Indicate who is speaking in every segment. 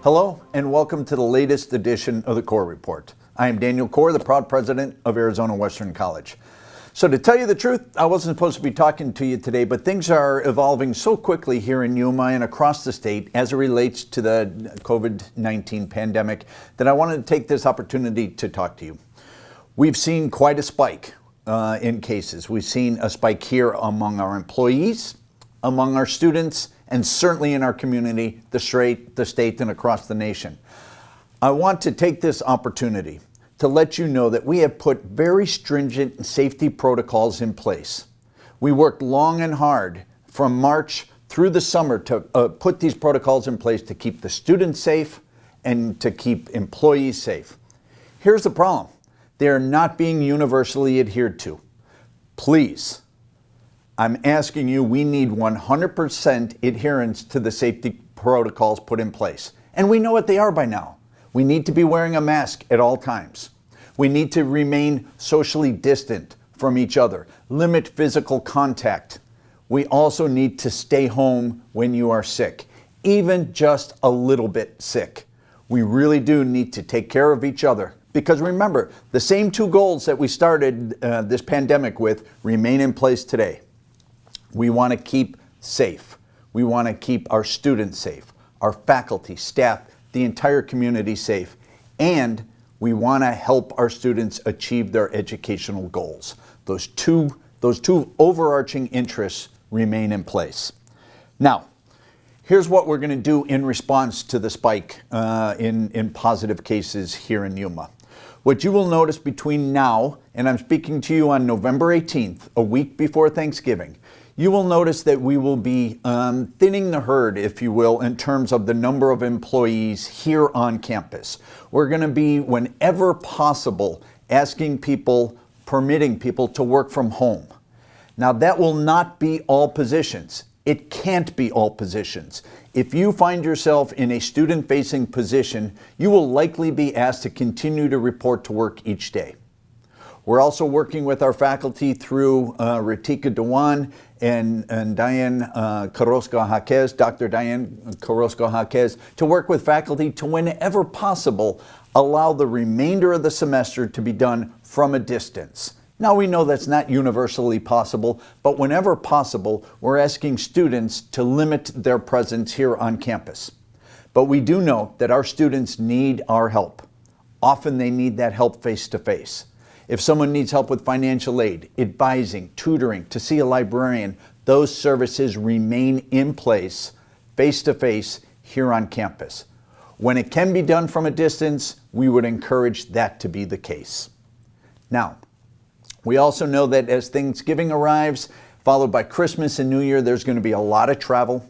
Speaker 1: Hello and welcome to the latest edition of the Corr Report. I am Daniel Corr, the proud president of Arizona Western College. So to tell you the truth, I wasn't supposed to be talking to you today, but things are evolving so quickly here in Yuma and across the state as it relates to the COVID-19 pandemic that I wanted to take this opportunity to talk to you. We've seen quite a spike in cases. We've seen a spike here among our employees, among our students, and certainly in our community, the state, and across the nation. I want to take this opportunity to let you know that we have put very stringent safety protocols in place. We worked long and hard from March through the summer to put these protocols in place to keep the students safe and to keep employees safe. Here's the problem. They are not being universally adhered to. Please, I'm asking you, we need 100% adherence to the safety protocols put in place. And we know what they are by now. We need to be wearing a mask at all times. We need to remain socially distant from each other, limit physical contact. We also need to stay home when you are sick, even just a little bit sick. We really do need to take care of each other. Because remember, the same two goals that we started this pandemic with remain in place today. We want to keep safe. We want to keep our students safe, our faculty, staff, the entire community safe, and we want to help our students achieve their educational goals. Those two overarching interests remain in place. Now, here's what we're going to do in response to the spike in positive cases here in Yuma. What you will notice between now, and I'm speaking to you on November 18th, a week before Thanksgiving, you will notice that we will be thinning the herd, if you will, in terms of the number of employees here on campus. We're going to be, whenever possible, asking people, permitting people to work from home. Now, that will not be all positions. It can't be all positions. If you find yourself in a student-facing position, you will likely be asked to continue to report to work each day. We're also working with our faculty through Ritika Dewan and Diane Carrasco-Jaquez, Dr. Diane Carrasco-Jaquez, to work with faculty to, whenever possible, allow the remainder of the semester to be done from a distance. Now, we know that's not universally possible, but whenever possible, we're asking students to limit their presence here on campus. But we do know that our students need our help. Often they need that help face-to-face. If someone needs help with financial aid, advising, tutoring, to see a librarian, those services remain in place face-to-face here on campus. When it can be done from a distance, we would encourage that to be the case. Now, we also know that as Thanksgiving arrives, followed by Christmas and New Year, there's going to be a lot of travel,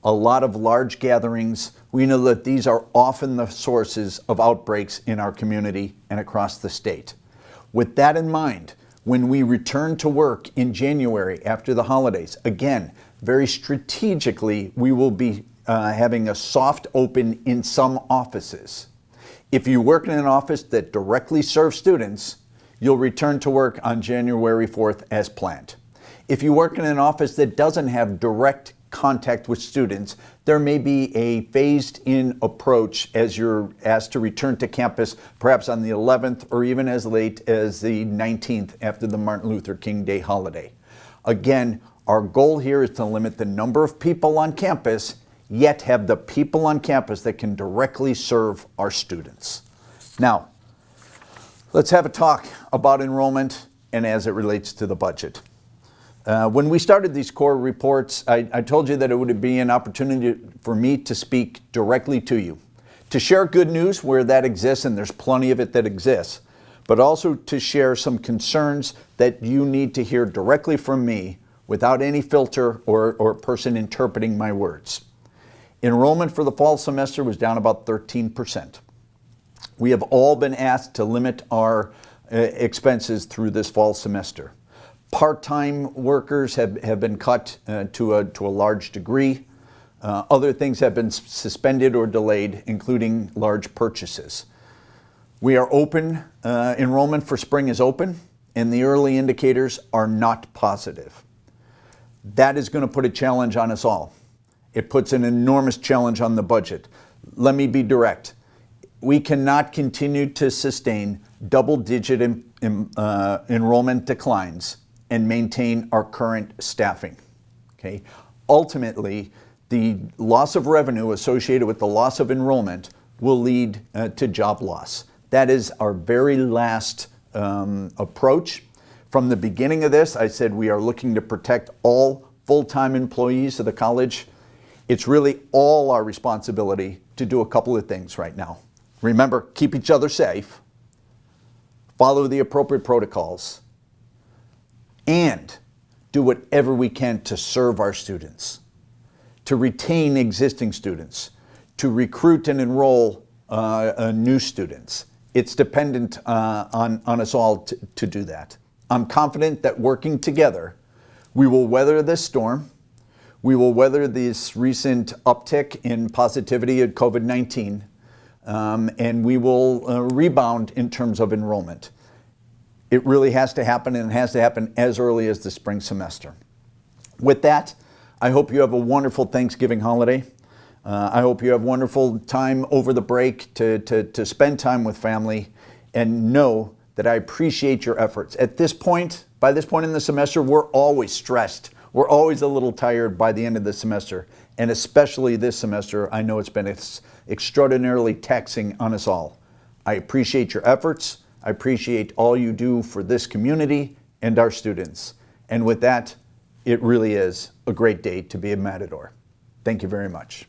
Speaker 1: a lot of large gatherings. We know that these are often the sources of outbreaks in our community and across the state. With that in mind, when we return to work in January after the holidays, again, very strategically, we will be having a soft open in some offices. If you work in an office that directly serves students, you'll return to work on January 4th as planned. If you work in an office that doesn't have direct contact with students, there may be a phased-in approach as you're asked to return to campus, perhaps on the 11th or even as late as the 19th after the Martin Luther King Day holiday. Again, our goal here is to limit the number of people on campus, yet have the people on campus that can directly serve our students. Now, let's have a talk about enrollment and as it relates to the budget. When we started these Corr reports, I told you that it would be an opportunity for me to speak directly to you, to share good news where that exists, and there's plenty of it that exists, but also to share some concerns that you need to hear directly from me without any filter or person interpreting my words. Enrollment for the fall semester was down about 13%. We have all been asked to limit our expenses through this fall semester. Part-time workers have been cut to a large degree. Other things have been suspended or delayed, including large purchases. We are open. Enrollment for spring is open, and the early indicators are not positive. That is going to put a challenge on us all. It puts an enormous challenge on the budget. let me be direct. We cannot continue to sustain double-digit enrollment declines and maintain our current staffing. Okay? Ultimately, the loss of revenue associated with the loss of enrollment will lead to job loss. That is our very last approach. From the beginning of this, I said we are looking to protect all full-time employees of the college. It's really all our responsibility to do a couple of things right now. Remember, keep each other safe, follow the appropriate protocols, and do whatever we can to serve our students, to retain existing students, to recruit and enroll new students. It's dependent on us all to do that. I'm confident that working together, we will weather this storm. We will weather this recent uptick in positivity of COVID-19, and we will rebound in terms of enrollment. It really has to happen, and it has to happen as early as the spring semester. With that, I hope you have a wonderful Thanksgiving holiday. I hope you have wonderful time over the break to spend time with family, and know that I appreciate your efforts. At this point, by this point in the semester, we're always stressed. We're always a little tired by the end of the semester, and especially this semester, I know it's been extraordinarily taxing on us all. I appreciate your efforts. I appreciate all you do for this community and our students. And with that, it really is a great day to be a Matador. Thank you very much.